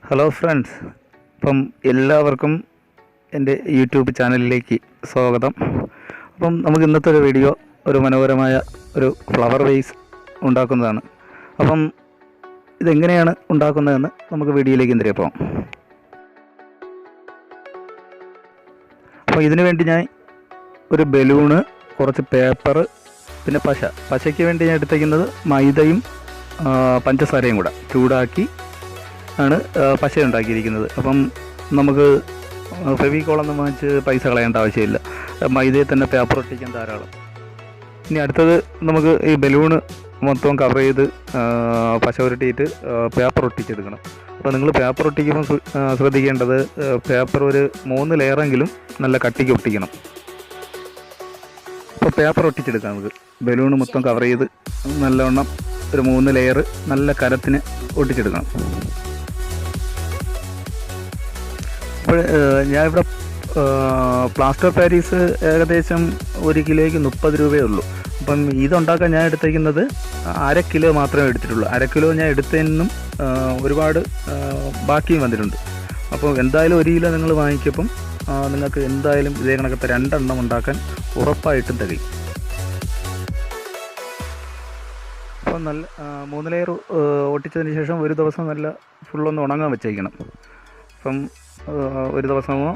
Hello friends, അപ്പം എല്ലാവർക്കും എൻ്റെ യൂട്യൂബ് ചാനലിലേക്ക് സ്വാഗതം. അപ്പം നമുക്ക് ഇന്നത്തെ ഒരു വീഡിയോ ഒരു മനോഹരമായ ഒരു ഫ്ലവർ വേസ് ഉണ്ടാക്കുന്നതാണ്. അപ്പം ഇതെങ്ങനെയാണ് ഉണ്ടാക്കുന്നതെന്ന് നമുക്ക് വീഡിയോയിലേക്ക് എന്തിനു പോകാം. അപ്പോൾ ഇതിനു വേണ്ടി ഞാൻ ഒരു ബലൂണ്, കുറച്ച് പേപ്പർ, പിന്നെ പശയ്ക്ക് വേണ്ടി ഞാൻ എടുത്തേക്കുന്നത് മൈദയും പഞ്ചസാരയും കൂടെ ചൂടാക്കി ആണ് പശ ഉണ്ടാക്കിയിരിക്കുന്നത്. അപ്പം നമുക്ക് ഫെവിക്കോളൊന്നും വാങ്ങിച്ച് പൈസ കളയേണ്ട ആവശ്യമില്ല. മൈദയിൽ തന്നെ പേപ്പർ ഒട്ടിക്കാൻ ധാരാളം. ഇനി അടുത്തത് നമുക്ക് ഈ ബലൂണ് മൊത്തം കവർ ചെയ്ത് പശ ഉരുട്ടിയിട്ട് പേപ്പർ ഒട്ടിച്ചെടുക്കണം. അപ്പോൾ നിങ്ങൾ പേപ്പർ ഒട്ടിക്കുമ്പോൾ ശ്രദ്ധിക്കേണ്ടത് പേപ്പർ ഒരു 3 ലെയറെങ്കിലും നല്ല കട്ടിക്ക് ഒട്ടിക്കണം. അപ്പോൾ പേപ്പർ ഒട്ടിച്ചെടുക്കാം. നമുക്ക് ബലൂണ് മൊത്തം കവർ ചെയ്ത് നല്ലവണ്ണം ഒരു 3 ലെയർ നല്ല കരത്തിന് ഒട്ടിച്ചെടുക്കണം. അപ്പോൾ ഞാനിവിടെ പ്ലാസ്റ്റർ പാരീസ് ഏകദേശം 1 കിലോയ്ക്ക് 30 രൂപയേ ഉള്ളൂ. അപ്പം ഇതുണ്ടാക്കാൻ ഞാൻ എടുത്തേക്കുന്നത് 1/2 കിലോ മാത്രമേ എടുത്തിട്ടുള്ളൂ. 1/2 കിലോ ഞാൻ എടുത്തതിനും ഒരുപാട് ബാക്കിയും വന്നിട്ടുണ്ട്. അപ്പോൾ എന്തായാലും 1 കിലോ നിങ്ങൾ വാങ്ങിക്കുമ്പം നിങ്ങൾക്ക് എന്തായാലും ഇതേ കണക്കത്തെ 2 എണ്ണം ഉണ്ടാക്കാൻ ഉറപ്പായിട്ടും തികയും. അപ്പം നല്ല 3 ലെയർ ഒട്ടിച്ചതിന് ശേഷം ഒരു ദിവസം നല്ല ഫുള്ളൊന്ന് ഉണങ്ങാൻ വെച്ചേക്കണം. അപ്പം ഒരു ദിവസമോ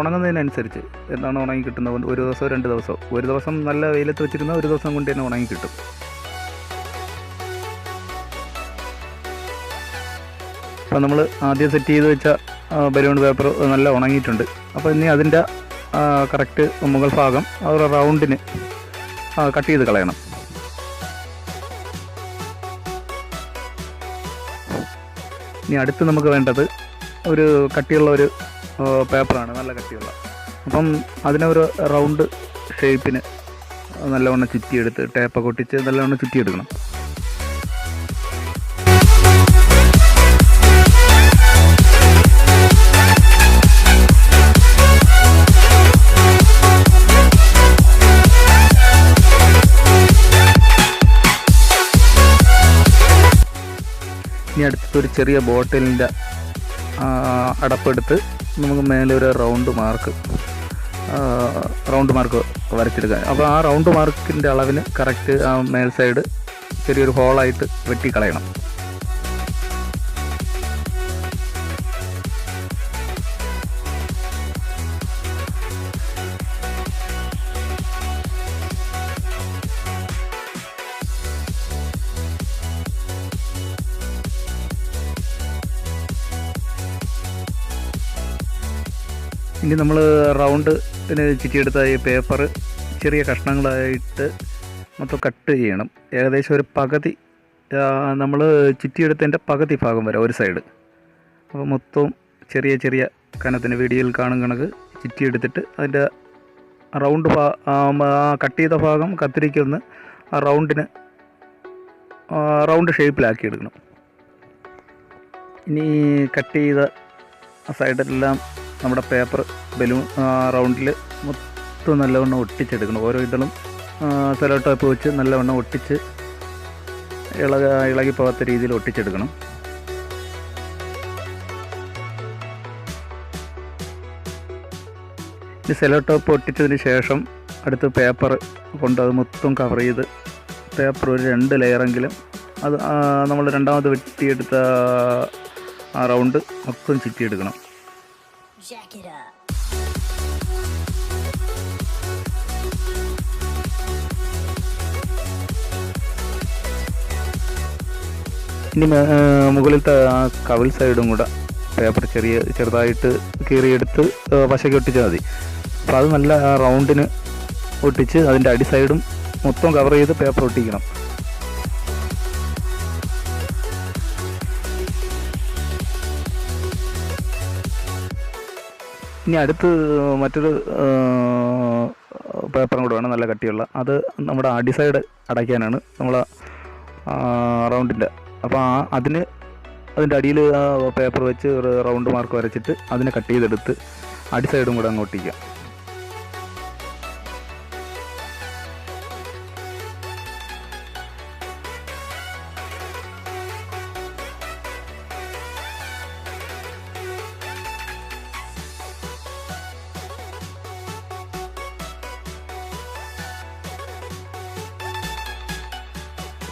ഉണങ്ങുന്നതിനനുസരിച്ച് എന്താണ് ഉണങ്ങി കിട്ടുന്നത്, 1 ദിവസമോ 2 ദിവസമോ. ഒരു ദിവസം നല്ല വെയിലത്ത് വെച്ചിരുന്ന 1 ദിവസം കൊണ്ട് തന്നെ ഉണങ്ങി കിട്ടും. അപ്പോൾ നമ്മൾ ആദ്യം സെറ്റ് ചെയ്ത് വെച്ച ബലൂൺ പേപ്പർ നല്ല ഉണങ്ങിയിട്ടുണ്ട്. അപ്പോൾ ഇനി അതിൻ്റെ കറക്റ്റ് മുകൾ ഭാഗം ഒരു റൗണ്ടിന് കട്ട് ചെയ്ത് കളയണം. ഇനി അടുത്ത് നമുക്ക് വേണ്ടത് ഒരു കട്ടിയുള്ള ഒരു പേപ്പറാണ്, നല്ല കട്ടിയുള്ള. അപ്പം അതിനൊരു റൗണ്ട് ഷേപ്പിന് നല്ലവണ്ണം ചുറ്റിയെടുത്ത് ടേപ്പൊക്കെ ഒട്ടിച്ച് നല്ലവണ്ണം ചുറ്റിയെടുക്കണം. ഇനി അടുത്തൊരു ചെറിയ ബോട്ടിലിൻ്റെ അടപ്പെടുത്ത് നമുക്ക് മേലെ ഒരു റൗണ്ട് മാർക്ക് വരച്ചെടുക്കാം. അപ്പോൾ ആ റൗണ്ട് മാർക്കിൻ്റെ അളവിന് കറക്റ്റ് ആ മേൽ സൈഡ് ചെറിയൊരു ഹോളായിട്ട് വെട്ടിക്കളയണം. ഇനി നമ്മൾ റൗണ്ടിന് ചുറ്റിയെടുത്ത ഈ പേപ്പർ ചെറിയ കഷ്ണങ്ങളായിട്ട് മൊത്തം കട്ട് ചെയ്യണം. ഏകദേശം ഒരു പകുതി, നമ്മൾ ചുറ്റിയെടുത്തതിൻ്റെ പകുതി ഭാഗം വരെ ഒരു സൈഡ്. അപ്പോൾ മൊത്തം ചെറിയ ചെറിയ കനത്തിന് വീഡിയോയിൽ കാണും കണക്ക് ചുറ്റിയെടുത്തിട്ട് അതിൻ്റെ കട്ട് ചെയ്ത ഭാഗം കത്തിരിക്കൊന്ന് ആ റൗണ്ട് ഷേപ്പിലാക്കി എടുക്കണം. ഇനി കട്ട് ചെയ്ത സൈഡെല്ലാം നമ്മുടെ പേപ്പർ ബലൂൺ റൗണ്ടിൽ മൊത്തം നല്ലവണ്ണം ഒട്ടിച്ചെടുക്കണം. ഓരോ ഇതളും സെലോ ടേപ്പ് വെച്ച് നല്ലവണ്ണം ഒട്ടിച്ച് ഇളകി പോകാത്ത രീതിയിൽ ഒട്ടിച്ചെടുക്കണം. ഈ സെലോ ടേപ്പ് ഒട്ടിച്ചതിന് ശേഷം അടുത്ത് പേപ്പർ കൊണ്ട് അത് മൊത്തം കവർ ചെയ്ത് പേപ്പർ ഒരു 2 ലെയറെങ്കിലും അത് നമ്മൾ രണ്ടാമത് വെട്ടിയെടുത്ത ആ റൗണ്ട് മൊത്തം ചുറ്റിയെടുക്കണം. Jack it up. ഇനി മുകളിലത്തെ ആ കവിൾ സൈഡും കൂടെ പേപ്പർ ചെറുതായിട്ട് കീറിയെടുത്ത് പശയ്ക്ക് ഒട്ടിച്ചാൽ മതി. അപ്പോൾ അത് നല്ല റൗണ്ടിന് ഒട്ടിച്ച് അതിൻ്റെ അടി സൈഡും മൊത്തം കവർ ചെയ്ത് പേപ്പർ ഒട്ടിക്കണം. ഇനി അടുത്ത് മറ്റൊരു പേപ്പറും കൂടെ വേണം, നല്ല കട്ടിയുള്ള. അത് നമ്മുടെ അടി സൈഡ് അടയ്ക്കാനാണ് നമ്മൾ റൗണ്ടിൻ്റെ. അപ്പോൾ അതിൻ്റെ അടിയിൽ പേപ്പർ വെച്ച് ഒരു റൗണ്ട് മാർക്ക് വരച്ചിട്ട് അതിനെ കട്ട് ചെയ്തെടുത്ത് അടി സൈഡും കൂടെ അങ്ങ് ഒട്ടിക്കാം.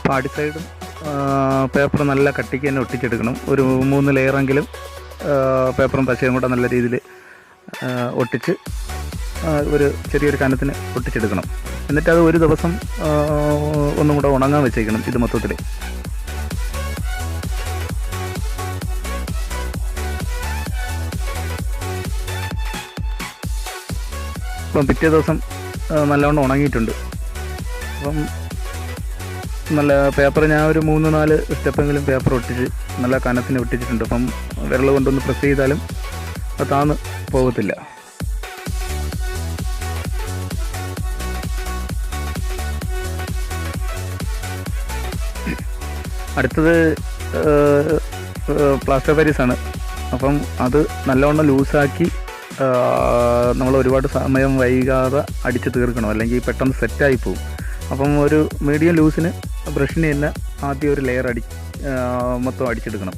അപ്പോൾ അടിസൈഡും പേപ്പർ നല്ല കട്ടിക്ക് തന്നെ ഒട്ടിച്ചെടുക്കണം. ഒരു 3 ലെയറെങ്കിലും പേപ്പറും പശയും കൂടെ നല്ല രീതിയിൽ ഒട്ടിച്ച് ഒരു ചെറിയൊരു കനത്തിന് ഒട്ടിച്ചെടുക്കണം. എന്നിട്ട് അത് ഒരു ദിവസം ഒന്നും കൂടെ ഉണങ്ങാൻ വെച്ചേക്കണം ഇത് മൊത്തത്തിൽ. അപ്പം പിറ്റേ ദിവസം നല്ലവണ്ണം ഉണങ്ങിയിട്ടുണ്ട്. അപ്പം നല്ല പേപ്പർ ഞാൻ ഒരു 3-4 സ്റ്റെപ്പെങ്കിലും പേപ്പർ ഒട്ടിച്ച് നല്ല കനത്തിന് ഒട്ടിച്ചിട്ടുണ്ട്. അപ്പം വിരൽ കൊണ്ടൊന്ന് പ്രസ് ചെയ്താലും അത് താന്ന് പോകത്തില്ല. അടുത്തത് പ്ലാസ്റ്റർ പാരീസാണ്. അപ്പം അത് നല്ലവണ്ണം ലൂസാക്കി നമ്മൾ ഒരുപാട് സമയം വൈകാതെ അടിച്ച് തീർക്കണം, അല്ലെങ്കിൽ പെട്ടെന്ന് സെറ്റായി പോകും. അപ്പം ഒരു മീഡിയം ലൂസിന് ബ്രഷിന് തന്നെ ആദ്യം ഒരു ലെയർ മൊത്തം അടിച്ചെടുക്കണം.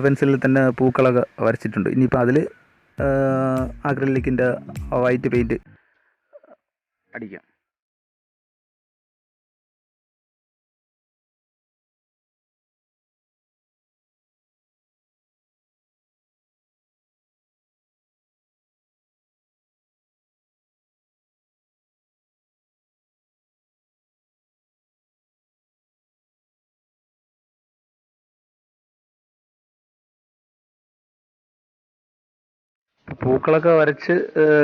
പെൻസിലിൽ തന്നെ പൂക്കളൊക്കെ വരച്ചിട്ടുണ്ട്. ഇനിയിപ്പോൾ അതിൽ അക്രിലിക്കിൻ്റെ വൈറ്റ് പെയിൻറ്റ് അടിക്കാം. അപ്പോൾ പൂക്കളൊക്കെ വരച്ച്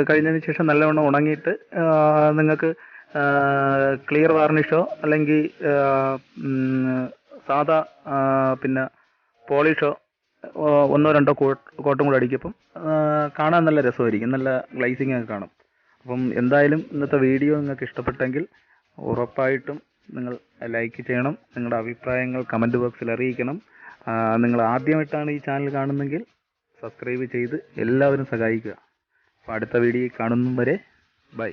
കഴിഞ്ഞതിന് ശേഷം നല്ലവണ്ണം ഉണങ്ങിയിട്ട് നിങ്ങൾക്ക് ക്ലിയർ വാർണിഷോ അല്ലെങ്കിൽ സാധാ പിന്നെ പോളിഷോ ഒന്നോ രണ്ടോ കോട്ടും കൂടെ അടിക്കപ്പം കാണാൻ നല്ല രസമായിരിക്കും, നല്ല ഗ്ലൈസിങ് ഒക്കെ കാണും. അപ്പം എന്തായാലും ഇന്നത്തെ വീഡിയോ നിങ്ങൾക്ക് ഇഷ്ടപ്പെട്ടെങ്കിൽ ഉറപ്പായിട്ടും നിങ്ങൾ ലൈക്ക് ചെയ്യണം, നിങ്ങളുടെ അഭിപ്രായങ്ങൾ കമൻറ്റ് ബോക്സിൽ അറിയിക്കണം. നിങ്ങൾ ആദ്യമായിട്ടാണ് ഈ ചാനൽ കാണുന്നതെങ്കിൽ സബ്സ്ക്രൈബ് ചെയ്ത് എല്ലാവരും സഹായിക്കുക. അപ്പോൾ അടുത്ത വീഡിയോ കാണുന്നതും വരെ ബൈ.